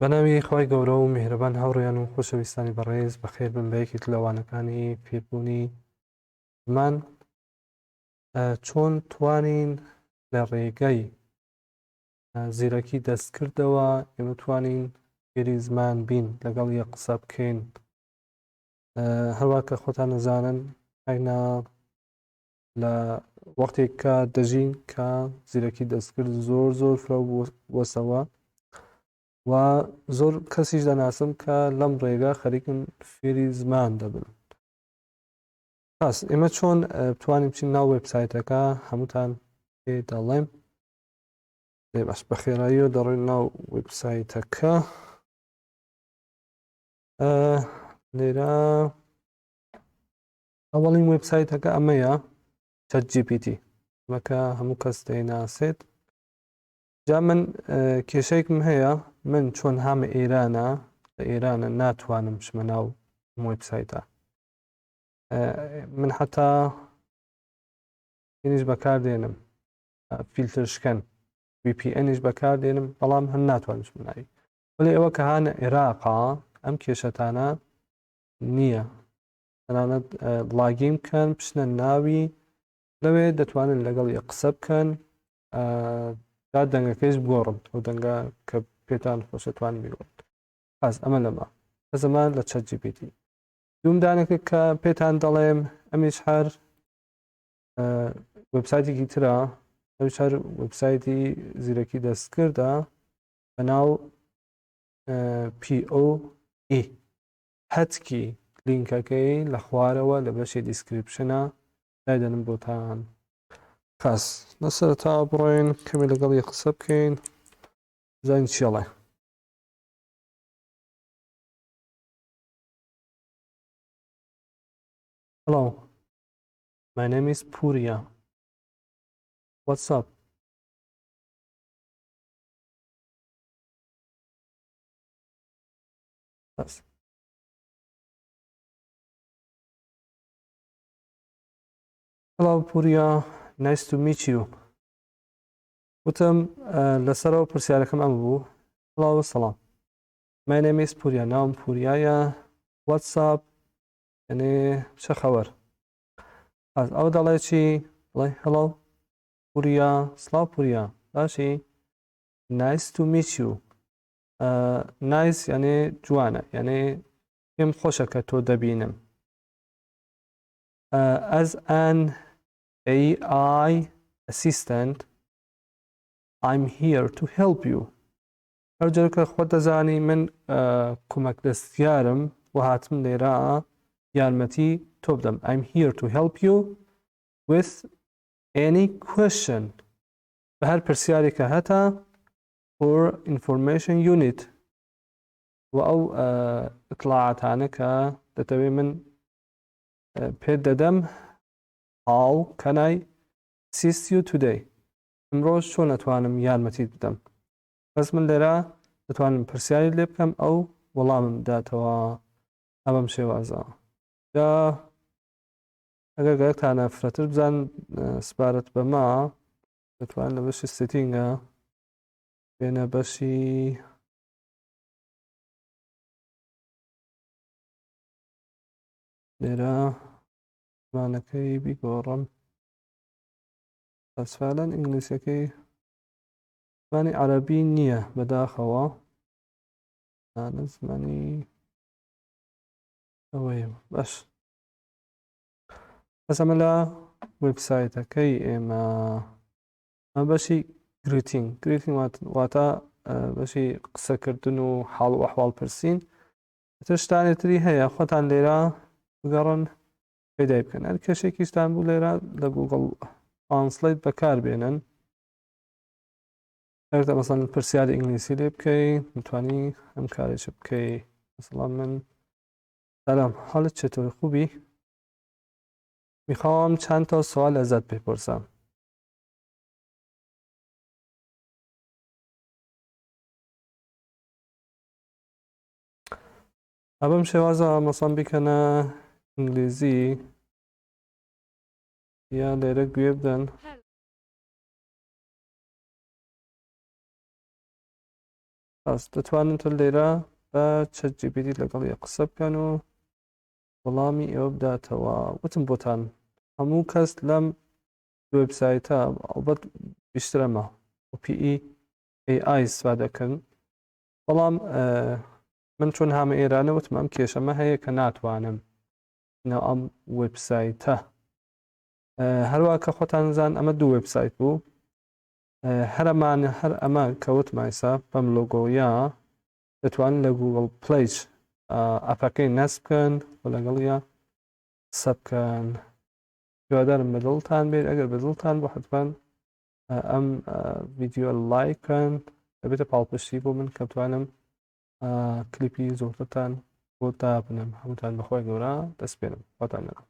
بەناوی خی گەورە و میهرەبان هاوڕێیان و خۆشەویستانی بەڕێز بەخێر بن بە یەکێک لەوانەکانی فێربوونی مان چۆن توانین لە ڕێگەی زیرەکی دەستکردەوە ئێمە توانین فێری زمان بین لەگەڵ یەک قسە بکەین هەروە کە خۆتان نەزانن ئەینا لە وەختێک کە دەژین کە زیرەکی دەستکرد زۆر فرە وەسەوە و زۆر کەسیش دەناسم کە لەم ڕێگا خەریکن فێری زمان دەبن. پاس ئێمە چۆن بتوانین بچین ناو وێبسایتەکە هەمووتان پێ دەڵێم باش بە خێراییەوە دەڕێن ناو وێبسایتەکە لێرە ئەوەڵین وێبسایتەکە ئەمەیە ChatGPT مەکە هەموو کەس دەیناسێت جا من کێشەیەکم هەیە من چۆن هەمە ئێرانە لە ئێرانە ناتوانم بچمە ناو وێبسایتە من حتا اینیش بەکاردێنم فیلترشکەن VPNیش بەکاردێنم بەڵام هەم ناتوانم بچمە ناوی وەلی ئەوە کە هانە عێراقا ئەم کێشەتانە نییە تەنانەت بڵاگیم بکەن بچنە ناوی لەوێ دەتوانن لەگەڵ یە قسە بکەن دا دەنگەکەیش بگۆڕن ئەو دەنگە کە پێتان خۆشەتوان بیوە پاس ئەمە لەمە بەزەمان لە ChatGPT دومدانێکە کە پێتان دەڵێم ئەمیش هەر وێبسایتێکی ترە ئەوش هەر وێبسایتی زیرەکی دەستکردە بەناو POE هەتکی لینکەکەی لە خوارەوە لە بەشی دیسکریپشنە دایدەنم بۆتان پاس لەسەرتا بڕۆین کەمی لەگەڵ یە قسە بکەین زانین چیڵێ Hello, my name is Puriya. What's up? Yes. Hello, Puriya. Nice to meet you. وتم لەسەرەوە پرسیارەکەم ئەم بوو. Hello, سلام. My name is Puriya. ناوم پوریایە. What's up? یعنی چه خەوەر؟ ئەو دەڵێ چی؟ دەڵێ Hello, Puriya. سڵاو پوریە. باشی؟ Nice to meet you. Nice یعنی جوانە یعنی پێم خۆشە کە تۆ دەبینم. As an AI assistant, I'm here to help you. هەر جارێکە خۆت دەزانی من کۆمەک دەستیارم و هاتم لێرە یارمەتی تۆ بدەم. I'm here to help you with any question. بە هەر پرسیارێکە هەتا or information you need. و ئەو ئطلاعاتانە کە دەتەوێت من پێت دەدەم How can I assist you today? ئەمڕۆژ چۆن ئەتوانم یارمەتیت بدەم؟ بەس من لێرە دەتوانم پرسیاری لێ بکەم ئەو وەڵامم بداتەوە ئەمەم شێوازە. جا ئەگەر گەرەکتانە فرەتر بزان سپارەت بەما دەتوان لە بەشی سێتینگە بێنە بەشی لێرە زمانەکەی بیگۆڕم ئەسفالەن ئینگلیسیەکەی زمانی عەرەبی نییە بەداخەوە زمانی ئەوەیە باش بەس ئەمە لە وێبسایتەکەی ئێمە بەشی گریتینگ واتە بەشی قسەکردن و حاڵ و ئەحواڵ پرسین تر شتانێتری هەیە خۆتان لێرە بگەڕن پێدای بکەن هەر کێشێکیشتان بوو لێرە لە گوگڵ ترانسلیت بەکاربێنن ئەگەر مەسەڵەن پرسیاری ئینگلیسی لێ بکەیت متوانی ئەم کارێکە بکەیت مەسەڵەن من سلام حالت چطور خوبی؟ میخوام چند تا سوال ازت بپرسم. ئەبم شێوازە مەسەڵەن بیکەنە ئینگلیزی یا لێرە گوێ بدەن خاص دەتوانن تۆ لێرە بە ChatGPT لەگەڵی قسە بکەن و وەڵامی ئێوە بداتەوە. وتم بۆتان هەموو کەس لەم وێبسایتە ئەڵبەت بیشتر ئەمە OPE AI استفادە دەکەن، بەڵام من چۆن هامە ئێرانە وتم ئەم کێشەمە هەیە کە ناتوانم ئەم وێبسایتە. هەروە کە خۆتان زان ئەمە دوو وێبسایت بوو، هەر ئەمە کەوتمایسا بەم لۆگۆیە دەتوانن لە گوگڵ پلیش ئەپەکەی نەسب بکەن و لەگەڵیە قسە بکەن. هیوادارم بەدڵتان بێت، ئەگەر بەدڵتان بۆ حتمەن ئەم ڤیدیۆ لایکەن، دەبێتە پاڵپشتی بۆ من کە بتوانم کلیپی زۆرترتان بۆ دابنم. هەمووتان بەخوای گەورە دەست پێرم. خواتان لەگەڵ.